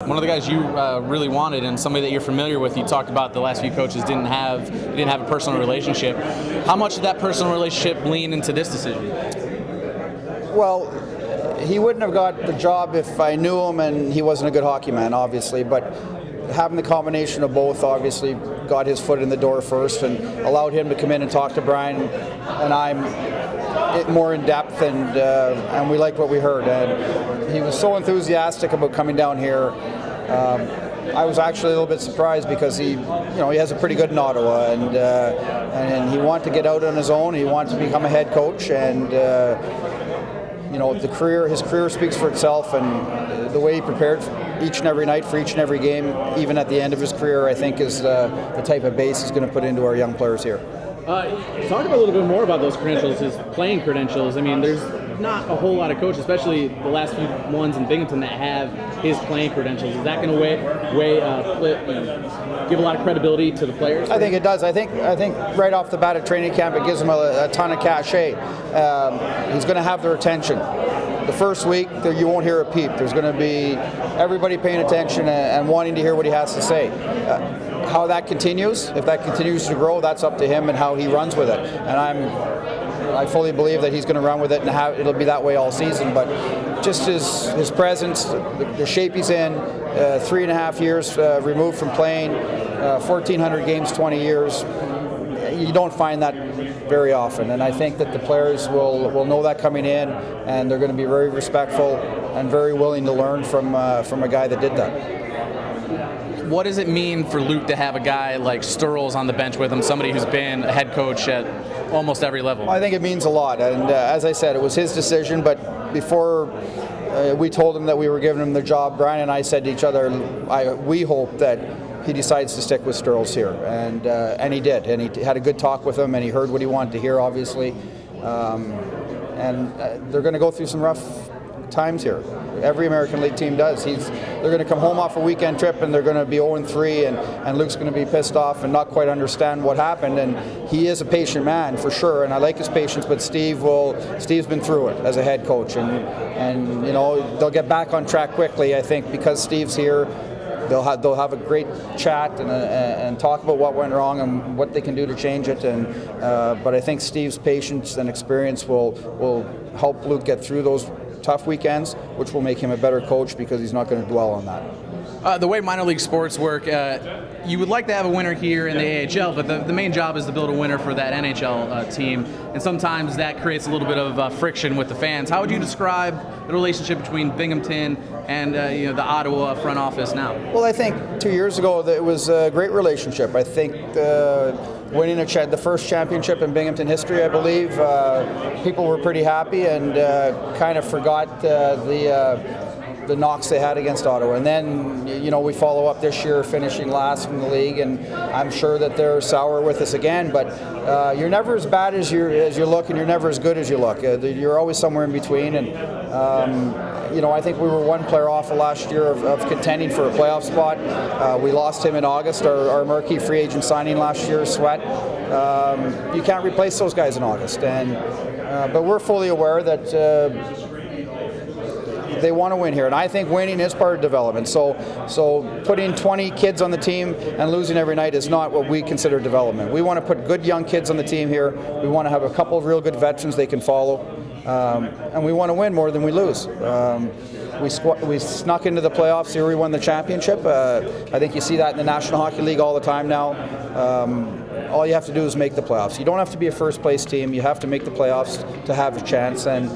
One of the guys you really wanted, and somebody that you're familiar with, you talked about the last few coaches didn't have a personal relationship. How much did that personal relationship lean into this decision? Well, he wouldn't have got the job if I knew him and he wasn't a good hockey man, obviously, but having the combination of both obviously got his foot in the door first and allowed him to come in and talk to Brian and I more in depth, and we liked what we heard. And he was so enthusiastic about coming down here. I was actually a little bit surprised because he has a pretty good in Ottawa, and he wanted to get out on his own. He wanted to become a head coach, and his career speaks for itself, and the way he prepared each and every night for each and every game, even at the end of his career, I think is the type of base he's going to put into our young players here. Talk a little bit more about those credentials, his playing credentials. I mean, there's not a whole lot of coaches, especially the last few ones in Binghamton, that have his playing credentials. Is that going to give a lot of credibility to the players? I think it does. I think right off the bat at training camp, it gives him a ton of cachet. He's going to have their attention. The first week, you won't hear a peep. There's going to be everybody paying attention and wanting to hear what he has to say. How that continues, if that continues to grow, that's up to him and how he runs with it. And I fully believe that he's going to run with it, and it'll be that way all season. But just his presence, the shape he's in, 3.5 years removed from playing, 1,400 games, 20 years. You don't find that very often, and I think that the players will know that coming in, and they're going to be very respectful and very willing to learn from a guy that did that. What does it mean for Luke to have a guy like Sturls on the bench with him, somebody who's been a head coach at almost every level? I think it means a lot, and as I said, it was his decision, but before we told him that we were giving him the job, Brian and I said to each other, we hope that he decides to stick with Sturls here, and he did, and he had a good talk with him, and he heard what he wanted to hear, obviously, and they're going to go through some rough times here. Every American League team does. They're going to come home off a weekend trip and they're going to be 0-3, and Luke's going to be pissed off and not quite understand what happened. And he is a patient man for sure, and I like his patience. But Steve's been through it as a head coach, and they'll get back on track quickly. I think because Steve's here, they'll have a great chat and talk about what went wrong and what they can do to change it. But I think Steve's patience and experience will help Luke get through those tough weekends, which will make him a better coach because he's not going to dwell on that. The way minor league sports work, you would like to have a winner here in the AHL, but the main job is to build a winner for that NHL team, and sometimes that creates a little bit of friction with the fans. How would you describe the relationship between Binghamton and the Ottawa front office now? Well, I think 2 years ago it was a great relationship. I think winning the first championship in Binghamton history, I believe, people were pretty happy and kind of forgot the knocks they had against Ottawa. And then, we follow up this year finishing last in the league, and I'm sure that they're sour with us again, but you're never as bad as you look, and you're never as good as you look. You're always somewhere in between, and I think we were one player off last year of contending for a playoff spot. We lost him in August, our marquee free agent signing last year, Sweat. You can't replace those guys in August, but we're fully aware that they want to win here, and I think winning is part of development. So putting 20 kids on the team and losing every night is not what we consider development. We want to put good young kids on the team here. We want to have a couple of real good veterans they can follow, and we want to win more than we lose. We snuck into the playoffs here. We won the championship. I think you see that in the National Hockey League all the time now. All you have to do is make the playoffs. You don't have to be a first place team. You have to make the playoffs to have a chance, and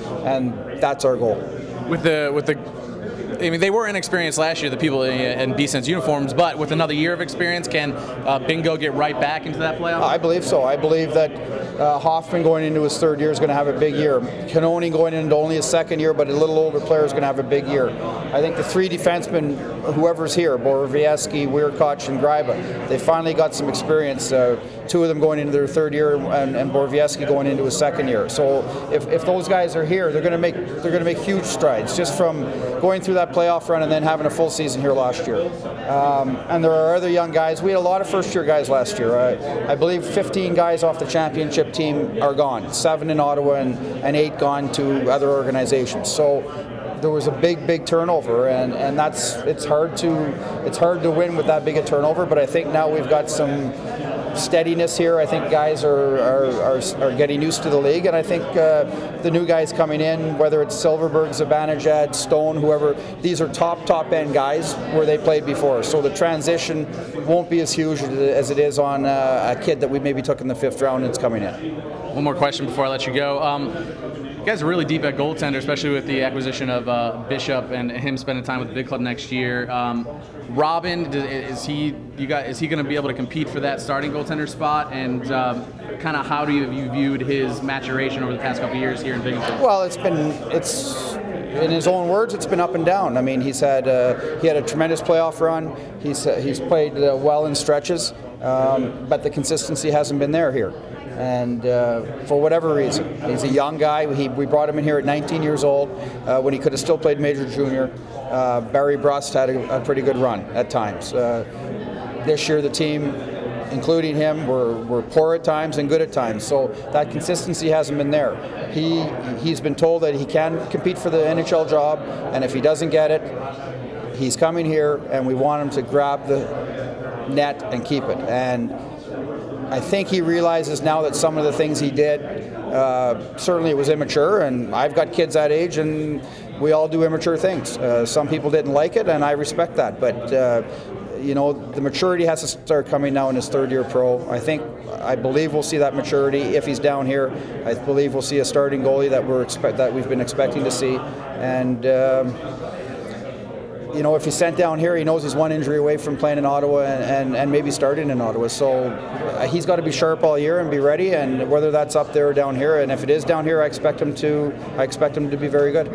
that's our goal. They were inexperienced last year, the people in B-Sens uniforms, but with another year of experience, can Bingo get right back into that playoff? I believe so. I believe that Hoffman going into his third year is going to have a big year. Canoni going into only his second year, but a little older player is going to have a big year. I think the three defensemen, whoever's here, Borowiecki, Weirkoch, and Gryba, they finally got some experience. Two of them going into their third year, and Borowiecki going into his second year. So if those guys are here, they're going to make huge strides just from going through that playoff run and then having a full season here last year. And there are other young guys. We had a lot of first-year guys last year. I believe 15 guys off the championship team are gone. 7 in Ottawa and 8 gone to other organizations. So there was a big turnover, and it's hard to win with that big a turnover. But I think now we've got some steadiness here. I think guys are getting used to the league, and I think the new guys coming in, whether it's Silverberg, Zibanejad, Stone, whoever, these are top end guys where they played before. So the transition won't be as huge as it is on a kid that we maybe took in the 5th round that's coming in. One more question before I let you go. You guys are really deep at goaltender, especially with the acquisition of Bishop and him spending time with the big club next year. Robin, is he going to be able to compete for that starting goaltender spot? And kind of how have you viewed his maturation over the past couple of years here in Binghamton? Well, it's in his own words, it's been up and down. I mean, he had a tremendous playoff run. He's played well in stretches, but the consistency hasn't been there here. And for whatever reason, he's a young guy. We brought him in here at 19 years old when he could have still played major junior. Barry Brust had a pretty good run at times. This year the team, including him, were poor at times and good at times. So that consistency hasn't been there. He's been told that he can compete for the NHL job, and if he doesn't get it, he's coming here, and we want him to grab the net and keep it. And I think he realizes now that some of the things he did, certainly it was immature, and I've got kids that age, and we all do immature things. Some people didn't like it, and I respect that, but the maturity has to start coming now in his 3rd year pro. I believe we'll see that maturity if he's down here. I believe we'll see a starting goalie that we've been expecting to see, and if he's sent down here, he knows he's one injury away from playing in Ottawa and maybe starting in Ottawa. So he's got to be sharp all year and be ready. And whether that's up there or down here, and if it is down here, I expect him to be very good.